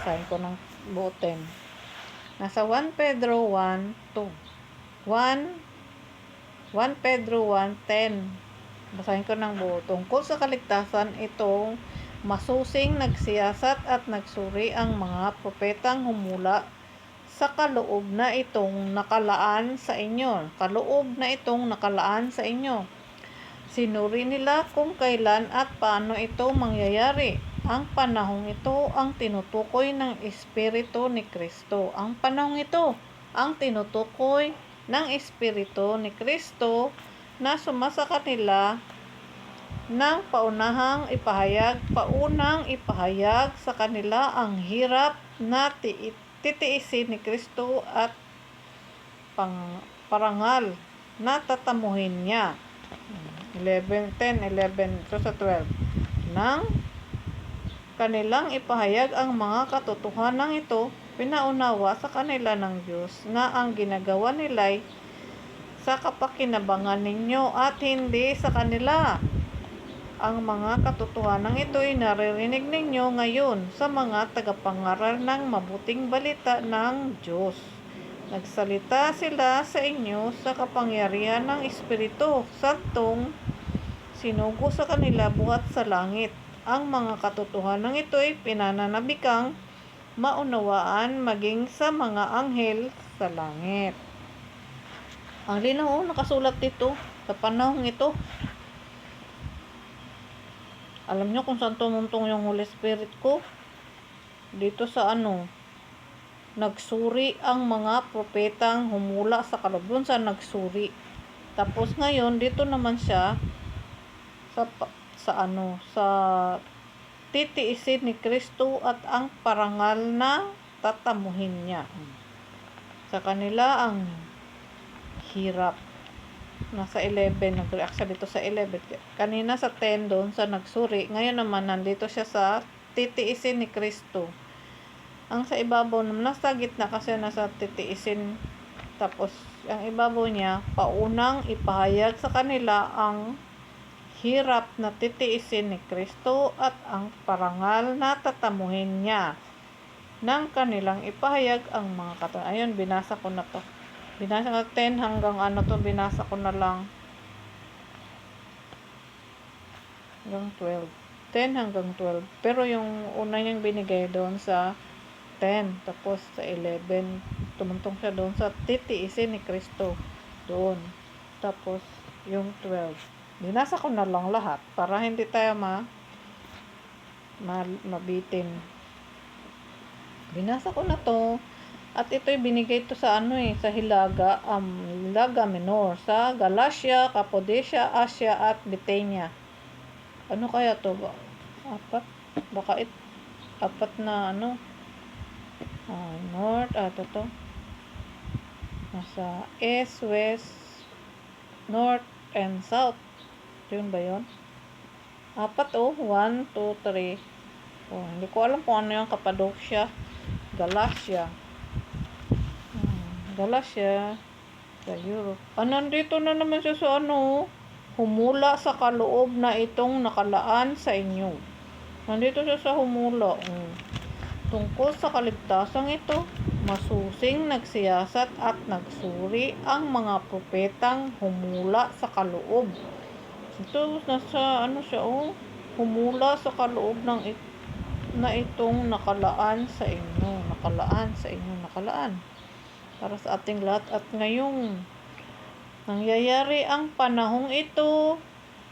basahin ko ng buo 10. Nasa 1 Pedro 1:2. 1 Pedro 1:10. Basahin ko ng buo. Tungkol sa kaligtasan, itong masusing nagsiyasat at nagsuri ang mga propetang humula sa kaloob na itong nakalaan sa inyo. Sinuri nila kung kailan at paano ito mangyayari. Ang panahong ito ang tinutukoy ng Espiritu ni Kristo. Na sumasa kanila ng paunang ipahayag sa kanila ang hirap na titiisin ni Kristo at parangal na tatamuhin niya. 11 to sa 12. Nang kanilang ipahayag ang mga katotohanan ito, pinaunawa sa kanila ng Diyos na ang ginagawa nila'y sa kapakinabangan ninyo at hindi sa kanila. Ang mga katotohanan ito'y naririnig ninyo ngayon sa mga tagapangaral ng mabuting balita ng Diyos. Nagsalita sila sa inyo sa kapangyarihan ng Espiritu Santong sinugo sa kanila buhat sa langit. Ang mga katotohanan ito'y pinananabikang maunawaan maging sa mga anghel sa langit. Ang linaw nakasulat dito sa panahong ito. Alam nyo kung saan tumuntong yung Holy Spirit ko? Dito sa nagsuri ang mga propetang humula sa kaloob. Doon sa nagsuri. Tapos ngayon dito naman siya sa titiisin ni Kristo at ang parangal na tatamuhin niya. Sa kanila ang hirap. Nasa 11, nag-react siya dito sa 11. Kanina sa 10 doon sa nagsuri. Ngayon naman nandito siya sa titiisin ni Kristo. Ang sa ibabaw, nasa gitna kasi nasa titiisin. Tapos, ang ibabaw niya, paunang ipahayag sa kanila ang hirap na titiisin ni Kristo at ang parangal na tatamuhin niya. Nang kanilang ipahayag ang mga katotohanan. Ayun, binasa ko na to. Binasa ko 10 hanggang binasa ko na lang. Hanggang 12. 10 hanggang 12. Pero yung una niyang binigay doon sa 10. Tapos sa 11, tumuntong siya doon sa titiisin ni Kristo. Doon. Tapos yung 12. Binasa ko na lang lahat para hindi tayo mabitin. Binasa ko na to. At ito'y binigay to sa sa Hilaga Minor, sa Galacia, Cappadocia, Asia at Bithynia. Ano kaya to ba? Baka apat na north, to. Nasa east, west, north, and south. Yun ba yun? 4, 1, 2, 3. Hindi ko alam kung ano yung Cappadocia, Galacia, sa Europe. Nandito na naman siya sa humula sa kaloob na itong nakalaan sa inyo. Nandito siya sa humula. Tungkol sa kaligtasan ito, masusing nagsiyasat at nagsuri ang mga propetang humula sa kaloob. Ito, nasa siya, humula sa kaloob na itong nakalaan sa inyo. Nakalaan. Para sa ating lahat. At ngayong nangyayari ang panahong ito,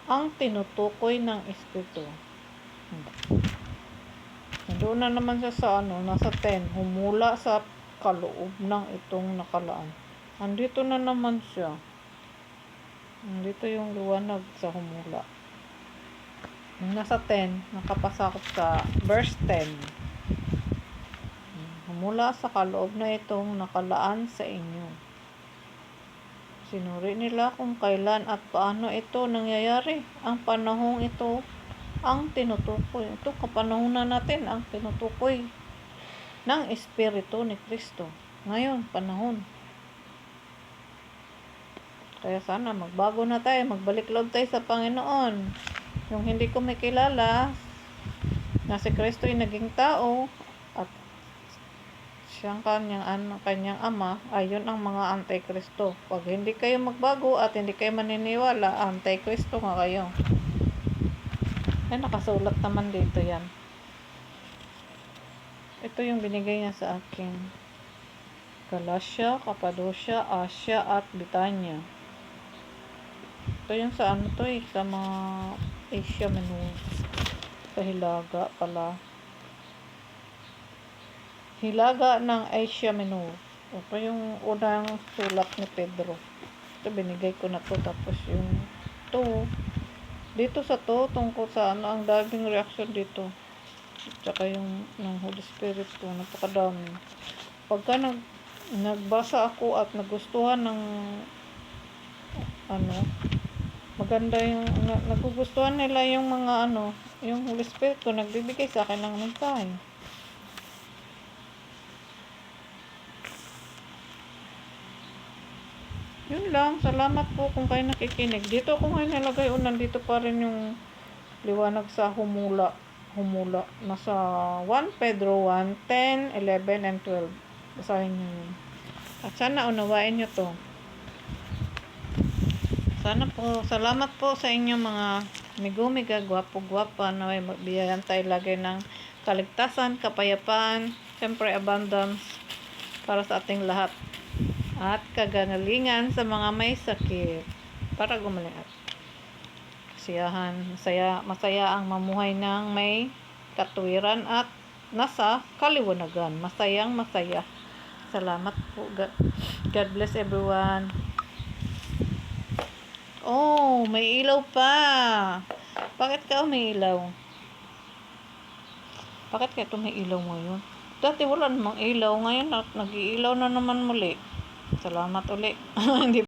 ang tinutukoy ng Espiritu. Doon na naman siya sa nasa 10. Humula sa kaloob ng itong nakalaan. Andito na naman siya. Andito yung liwanag sa humula. Nasa 10, nakapasakop sa verse 10. Humula sa kaloob na itong nakalaan sa inyo. Sinuri nila kung kailan at paano ito nangyayari. Ang panahong ito ang tinutukoy. Ito kapanahonan natin ang tinutukoy ng Espiritu ni Kristo. Ngayon, panahon. Kaya sana magbago na tayo, magbalik loob tayo sa Panginoon. Yung hindi ko makilala na si Kristo ay naging tao at siyang kanyang ama, ayun ang mga antikristo. Pag hindi kayo magbago at hindi kayo maniniwala, antikristo nga kayo. Ay, nakasulat naman dito yan. Ito yung binigay niya sa akin. Galacia, Cappadocia, Asia, at Bithynia. Ito yung sa ano to eh, sa mga Asia Minor. Sa Hilaga pala. Hilaga ng Asia Minor. Ito yung unang sulat ni Pedro. Ito, binigay ko na to. Tapos yung to, dito sa to, tungkol sa ano, ang daming reaction dito. Tsaka yung ng Holy Spirit ko, napakadami. Pagka nagbasa ako at nagustuhan ng ano, maganda yung nagugustuhan nila yung mga ano, yung Holy Spirit ko nagbibigay sa akin ng mensahe. Yun lang, salamat po kung kayo nakikinig. Dito ako ngayon nilagay, nandito pa rin yung liwanag sa humula. Nasa 1 Pedro 1, 10, 11, and 12. Basahin nyo yun. At sana unawain nyo to. Sana po, salamat po sa inyong mga migumiga, gwapo-gwapa na may magbiyayan tayo lagi ng kaligtasan, kapayapaan, siyempre abundance para sa ating lahat. At kaganalingan sa mga may sakit para gumaling at kasiyahan, masaya ang mamuhay ng may katuwiran at nasa kaliwanagan. Masaya. Salamat po. God bless everyone. Oh, may ilaw pa. Bakit ka umiilaw? Bakit ka may ilaw ngayon? Dati wala namang ilaw. Ngayon nag-iilaw na naman muli. Salamat uli. Hindi